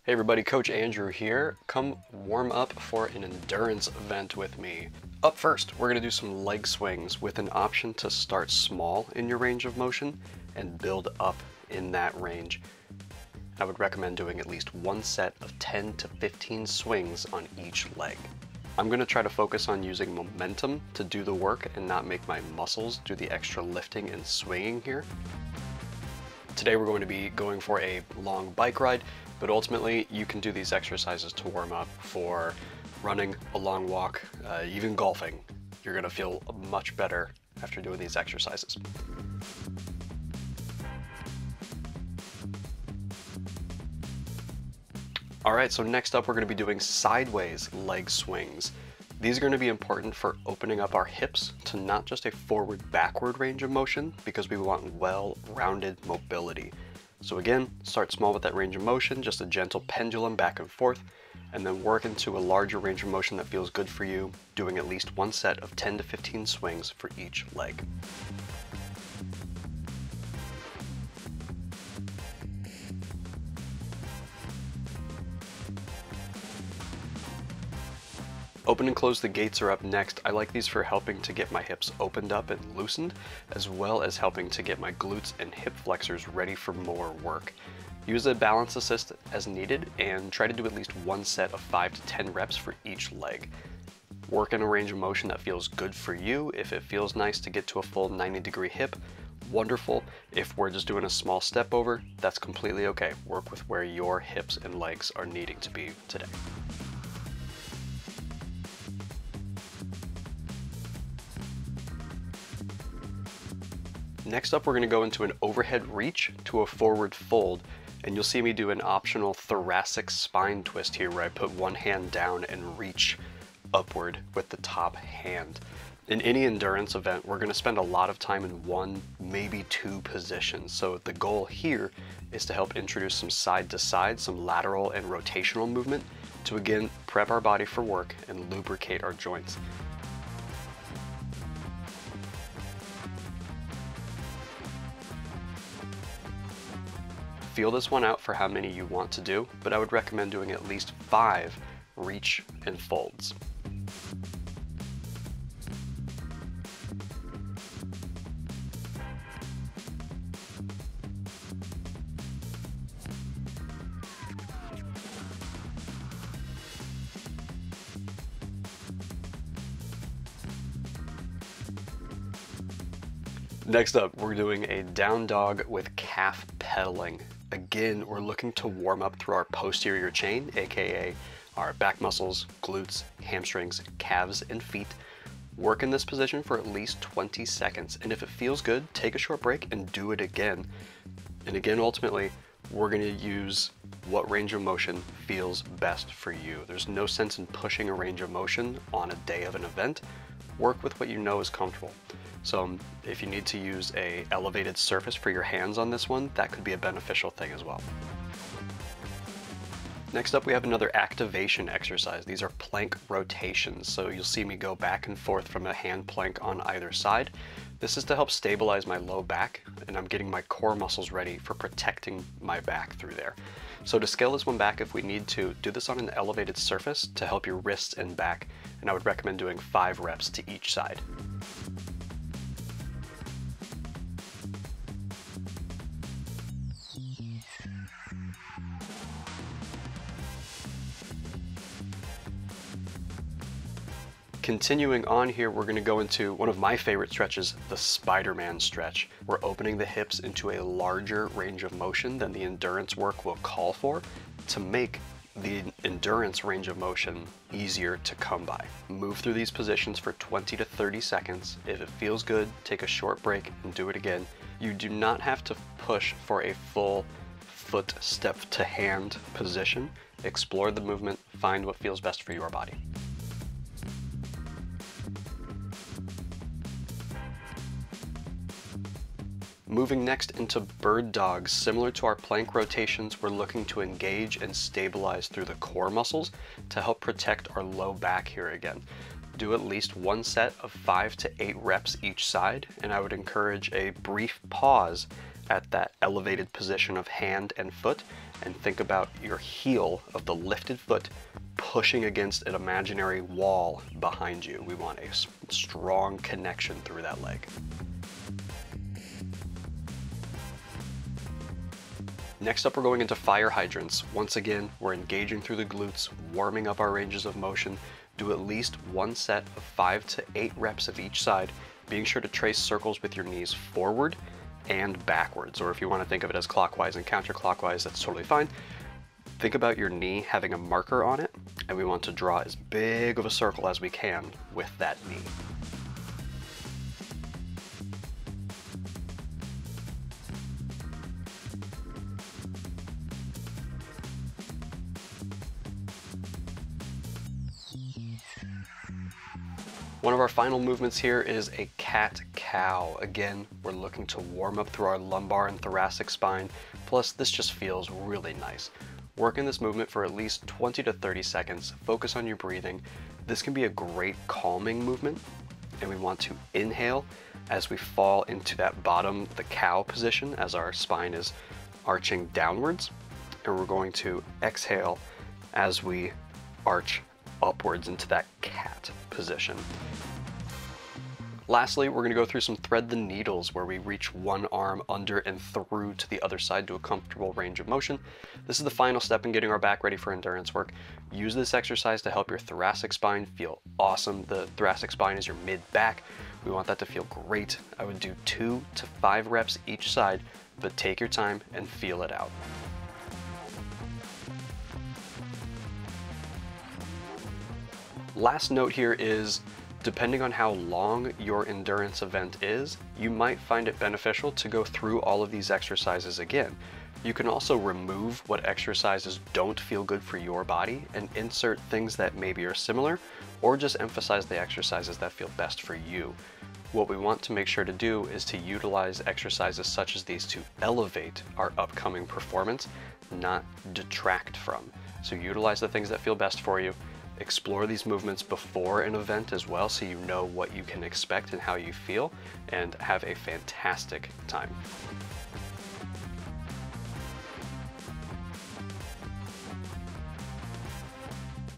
Hey everybody, Coach Andrew here. Come warm up for an endurance event with me. Up first, we're going to do some leg swings with an option to start small in your range of motion and build up in that range. I would recommend doing at least one set of 10 to 15 swings on each leg. I'm going to try to focus on using momentum to do the work and not make my muscles do the extra lifting and swinging here. Today we're going to be going for a long bike ride, but ultimately you can do these exercises to warm up for running, a long walk, even golfing. You're going to feel much better after doing these exercises. All right, so next up we're going to be doing sideways leg swings. These are going to be important for opening up our hips to not just a forward-backward range of motion, because we want well-rounded mobility. So again, start small with that range of motion, just a gentle pendulum back and forth, and then work into a larger range of motion that feels good for you, doing at least one set of 10 to 15 swings for each leg. Open and close the gates are up next. I like these for helping to get my hips opened up and loosened, as well as helping to get my glutes and hip flexors ready for more work. Use a balance assist as needed and try to do at least one set of 5 to 10 reps for each leg. Work in a range of motion that feels good for you. If it feels nice to get to a full 90-degree hip, wonderful. If we're just doing a small step over, that's completely okay. Work with where your hips and legs are needing to be today. Next up, we're going to go into an overhead reach to a forward fold, and you'll see me do an optional thoracic spine twist here where I put one hand down and reach upward with the top hand. In any endurance event, we're going to spend a lot of time in one, maybe two positions. So the goal here is to help introduce some side to side, some lateral and rotational movement to again prep our body for work and lubricate our joints. Feel this one out for how many you want to do, but I would recommend doing at least 5 reach and folds. Next up, we're doing a down dog with calf pedaling. Again, we're looking to warm up through our posterior chain, aka our back muscles, glutes, hamstrings, calves, and feet. Work in this position for at least 20 seconds, and if it feels good, take a short break and do it again. And again, ultimately, we're going to use what range of motion feels best for you. There's no sense in pushing a range of motion on a day of an event. Work with what you know is comfortable. So if you need to use a elevated surface for your hands on this one, that could be a beneficial thing as well. Next up, we have another activation exercise. These are plank rotations. So you'll see me go back and forth from a hand plank on either side. This is to help stabilize my low back, and I'm getting my core muscles ready for protecting my back through there. So to scale this one back, if we need to, do this on an elevated surface to help your wrists and back, and I would recommend doing 5 reps to each side. Continuing on here, we're going to go into one of my favorite stretches, the SpiderMan stretch. We're opening the hips into a larger range of motion than the endurance work will call for to make the endurance range of motion easier to come by. Move through these positions for 20 to 30 seconds. If it feels good, take a short break and do it again. You do not have to push for a full foot step to hand position. Explore the movement, find what feels best for your body. Moving next into bird dogs. Similar to our plank rotations, we're looking to engage and stabilize through the core muscles to help protect our low back here again. Do at least one set of 5 to 8 reps each side, and I would encourage a brief pause at that elevated position of hand and foot and think about your heel of the lifted foot pushing against an imaginary wall behind you. We want a strong connection through that leg. Next up, we're going into fire hydrants. Once again, we're engaging through the glutes, warming up our ranges of motion. Do at least one set of 5 to 8 reps of each side, being sure to trace circles with your knees forward and backwards, or if you want to think of it as clockwise and counterclockwise, that's totally fine. Think about your knee having a marker on it, and we want to draw as big of a circle as we can with that knee. One of our final movements here is a cat-cow. Again, we're looking to warm up through our lumbar and thoracic spine, plus this just feels really nice. Work in this movement for at least 20 to 30 seconds, focus on your breathing. This can be a great calming movement, and we want to inhale as we fall into that bottom, the cow position, as our spine is arching downwards, and we're going to exhale as we arch upwards into that cat position. Lastly, we're going to go through some thread the needles, where we reach one arm under and through to the other side to a comfortable range of motion. This is the final step in getting our back ready for endurance work. Use this exercise to help your thoracic spine feel awesome. The thoracic spine is your mid-back. We want that to feel great. I would do 2 to 5 reps each side, but take your time and feel it out. Last note here is, depending on how long your endurance event is, you might find it beneficial to go through all of these exercises again. You can also remove what exercises don't feel good for your body and insert things that maybe are similar, or just emphasize the exercises that feel best for you. What we want to make sure to do is to utilize exercises such as these to elevate our upcoming performance, not detract from. So utilize the things that feel best for you. Explore these movements before an event as well, so you know what you can expect and how you feel, and have a fantastic time.